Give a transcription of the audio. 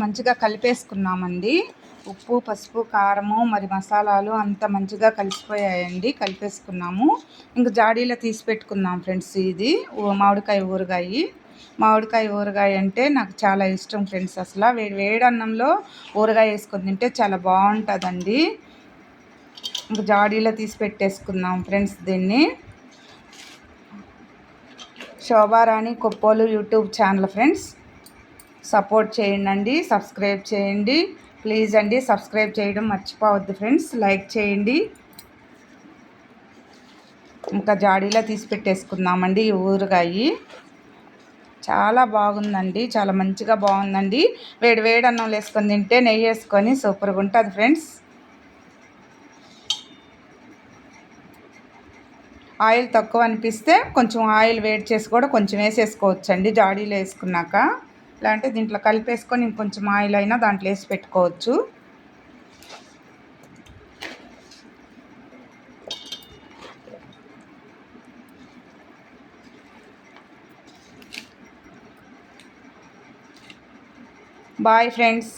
మంచిగా కలిపేసుకున్నామండి. ఉప్పు, పసుపు, కారము మరి మసాలాలు అంతా మంచిగా కలిసిపోయాయండి. కలిపేసుకున్నాము. ఇంక జాడీలో తీసి పెట్టుకున్నాం ఫ్రెండ్స్. ఇది మామిడికాయ ఊరగాయ. మామిడికాయ ఊరగాయ అంటే నాకు చాలా ఇష్టం ఫ్రెండ్స్. అసలు వేడి అన్నంలో ఊరగాయ వేసుకొని తింటే చాలా బాగుంటుందండి. ఇంక జాడీలో తీసి పెట్టేసుకున్నాం ఫ్రెండ్స్. దీన్ని Shobharani Koppolu YouTube channel friends. Support చేయండి, సబ్స్క్రైబ్ చేయండి ప్లీజ్ అండి. సబ్స్క్రైబ్ చేయడం మర్చిపోవద్దు ఫ్రెండ్స్. లైక్ చేయండి. ఇంకా జాడీలో తీసి పెట్టేసుకుందామండి. ఈ ఊరగాయ చాలా బాగుందండి, చాలా మంచిగా బాగుందండి. వేడి అన్నం వేసుకొని తింటే నెయ్యి వేసుకొని సూపర్గా ఉంటుంది ఫ్రెండ్స్. ఆయిల్ తక్కువ అనిపిస్తే కొంచెం ఆయిల్ వేడి చేసి కూడా కొంచెం వేసేసుకోవచ్చండి జాడీలో వేసుకున్నాక. లేదంటే దీంట్లో కలిపేసుకొని ఇంకొంచెం ఆయిల్ అయినా దాంట్లో వేసి పెట్టుకోవచ్చు. Bye friends.